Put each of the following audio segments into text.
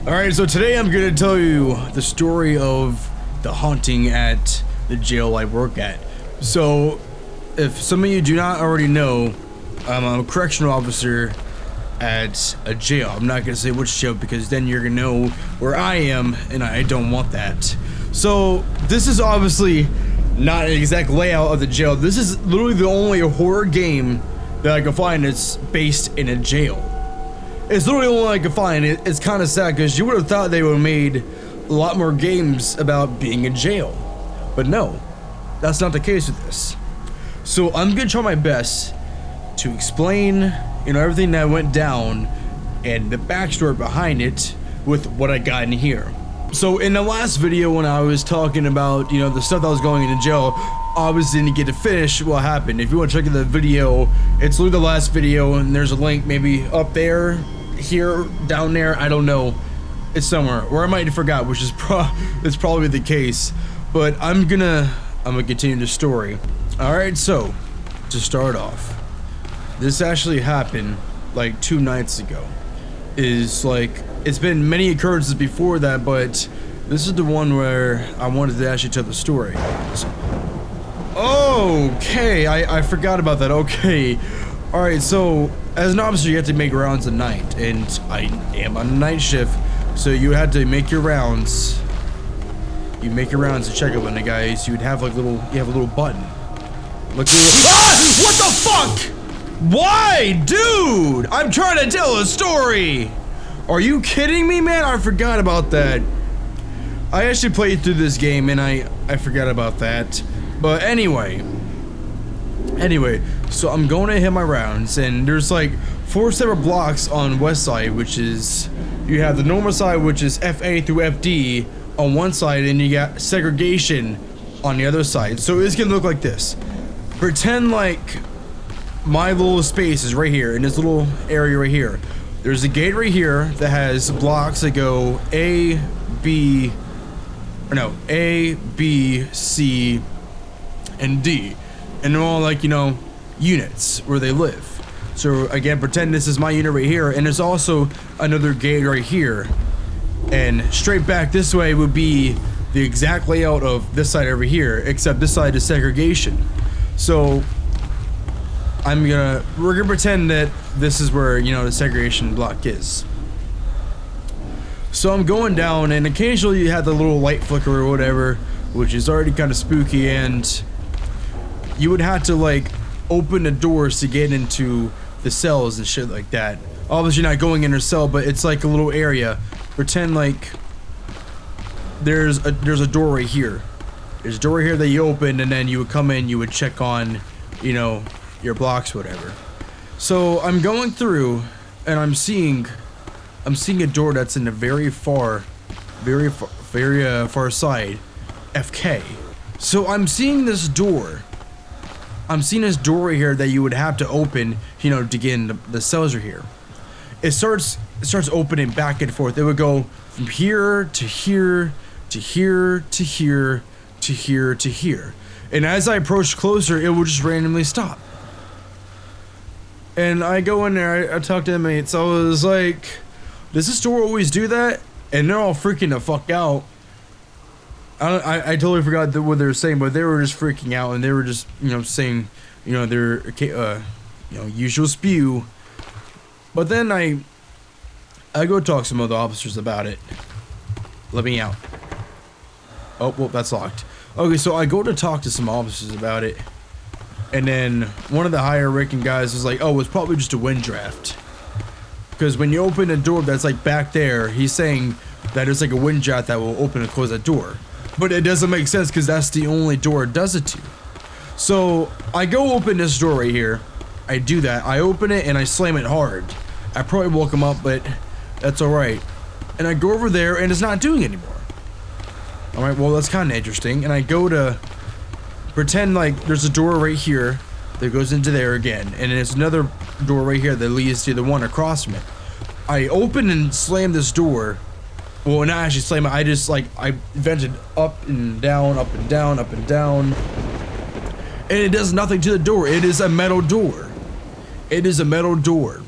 Alright, so today I'm gonna tell you the story of the haunting at the jail I work at. So, if some of you do not already know, I'm a correctional officer at a jail. I'm not gonna say which jail because then you're gonna know where I am, and I don't want that. So, this is obviously not an exact layout of the jail. This is literally the only horror game that I can find that's based in a jail. It's literally the only one I could find. It's kind of sad because you would have thought they would have made a lot more games about being in jail. But no, that's not the case with this. So I'm gonna try my best to explain, everything that went down and the backstory behind it with what I got in here. So in the last video when I was talking about, the stuff that was going into jail, obviously didn't get to finish what happened. If you want to check out the video, it's literally the last video and there's a link maybe up there, here, down there, I don't know. It's somewhere, or I might have forgot, which is it's probably the case. But I'm gonna continue the story. Alright, so to start off, this actually happened like 2 nights ago. It's been many occurrences before that, but this is the one where I wanted to actually tell the story. Okay, I forgot about that. Okay. Alright, so as an officer you have to make rounds at night, and I am on a night shift, so you had to make your rounds. You make your rounds to check up on the guys. You would have like you have a little button. Look at what the fuck? Why, dude? I'm trying to tell a story. Are you kidding me, man? I forgot about that. I actually played through this game and I forgot about that. But anyway, so I'm going to hit my rounds, and there's like 4 separate blocks on west side, which is, you have the normal side, which is FA through FD on one side, and you got segregation on the other side. So it's gonna look like this. Pretend like my little space is right here in this little area right here. There's a gate right here that has blocks that go A, B, C, and D. And they're all like, units where they live. So again, pretend this is my unit right here, and there's also another gate right here. And straight back this way would be the exact layout of this side over here, except this side is segregation. So we're gonna pretend that this is where, the segregation block is. So I'm going down, and occasionally you have the little light flicker or whatever, which is already kind of spooky, and you would have to like open the doors to get into the cells and shit like that. Obviously you're not going in a cell, but it's like a little area. Pretend like there's a door right here. There's a door here that you open, and then you would come in, you would check on, your blocks, whatever. So I'm going through, and I'm seeing a door that's in the very far side, FK. So I'm seeing this door. I'm seeing this door right here that you would have to open, to get in the cells are here. It starts opening back and forth. It would go from here to here to here to here to here to here. And as I approached closer, it would just randomly stop. And I go in there, I talk to inmates. I was like, does this door always do that? And they're all freaking the fuck out. I totally forgot what they were saying, but they were just freaking out, and they were just, saying, their, usual spew. But then I go talk to some other officers about it. Let me out. Oh, well, that's locked. Okay, so I go to talk to some officers about it, and then one of the higher ranking guys was like, oh, it's probably just a wind draft. Because when you open a door that's like back there, he's saying that it's like a wind draft that will open and close that door. But it doesn't make sense because that's the only door it does it to. So I go open this door right here. I do that. I open it and I slam it hard. I probably woke him up, but that's alright. And I go over there and it's not doing it anymore. Alright, well, that's kind of interesting. And I go to pretend like there's a door right here that goes into there again. And there's another door right here that leads to the one across from it. I open and slam this door. Well, not actually slam it, I vented up and down, up and down, up and down. And it does nothing to the door. It is a metal door. It is a metal door.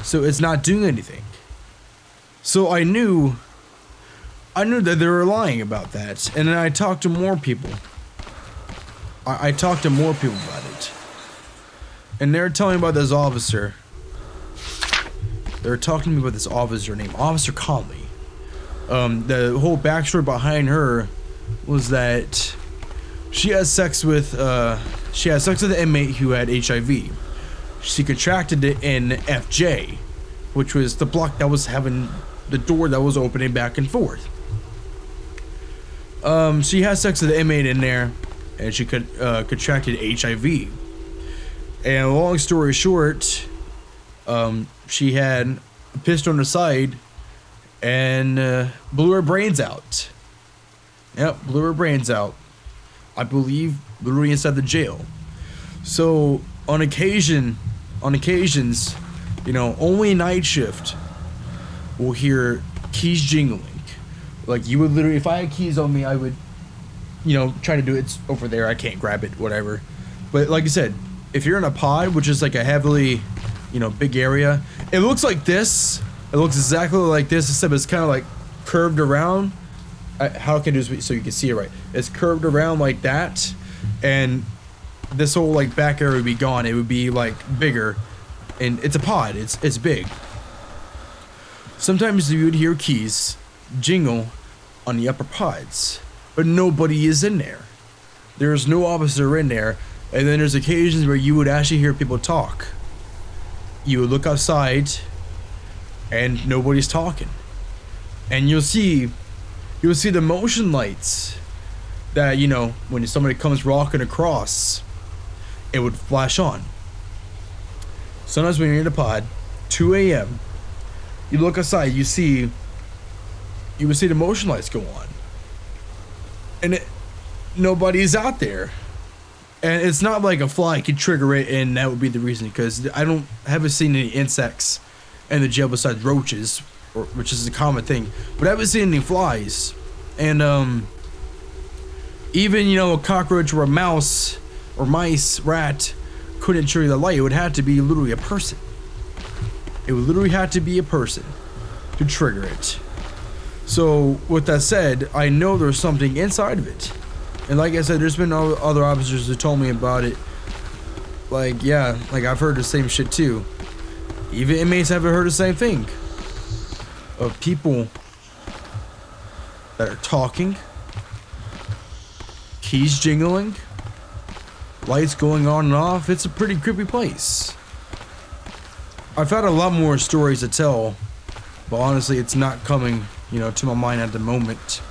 So it's not doing anything. So I knew that they were lying about that, and then I talked to more people. I talked to more people about it, and they're telling me about this officer. They're talking to me about this officer named Officer Conley. The whole backstory behind her was that she had sex with an inmate who had HIV. She contracted it in FJ, which was the block that was having the door that was opening back and forth. She had sex with the inmate in there, and she contracted HIV. And long story short, she had pissed on her side and blew her brains out. Yep, blew her brains out. I believe literally inside the jail. So on occasions, you know, only night shift will hear keys jingling. Like, you would literally, if I had keys on me, I would, you know, try to do it. It's over there, I can't grab it, whatever. But like I said, if you're in a pod, which is like a heavily, you know, big area, it looks like this. It looks exactly like this, except it's kind of like curved around. How can I do this so you can see it right? It's curved around like that, and this whole like back area would be gone. It would be like bigger, and it's a pod. It's big. Sometimes you would hear keys jingle on the upper pods, but nobody is in there. There's no officer in there, and then there's occasions where you would actually hear people talk. You would look outside, and nobody's talking, and you'll see the motion lights that, you know, when somebody comes walking across, it would flash on. Sometimes when you're in a pod, 2 a.m., you look outside, you would see the motion lights go on, and nobody's out there. And it's not like a fly could trigger it and that would be the reason, because I haven't seen any insects in the jail besides roaches, which is a common thing, but I haven't seen any flies. And even, you know, a cockroach or a mouse or mice, rat couldn't trigger the light. It would have to be literally a person. It would literally have to be a person to trigger it. So with that said, I know there's something inside of it. And like I said, there's been other officers who told me about it. Like, yeah, like I've heard the same shit too. Even inmates haven't heard the same thing. Of people that are talking, keys jingling, lights going on and off. It's a pretty creepy place. I've had a lot more stories to tell, but honestly, it's not coming, you know, to my mind at the moment.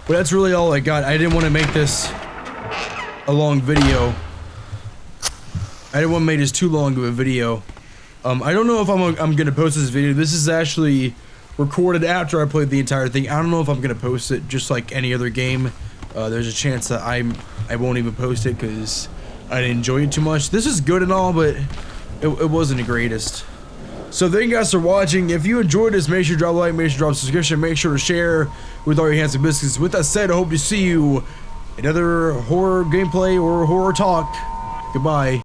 But that's really all I got. I didn't want to make this a long video. I didn't want to make this too long of a video. I don't know if I'm gonna post this video. This is actually recorded after I played the entire thing. I don't know if I'm gonna post it, just like any other game. There's a chance that I won't even post it because I didn't enjoy it too much. This is good and all, but it wasn't the greatest. So thank you guys for watching. If you enjoyed this, make sure to drop a like, make sure to drop a subscription, make sure to share with all your handsome biscuits. With that said, I hope to see you in another horror gameplay or horror talk. Goodbye.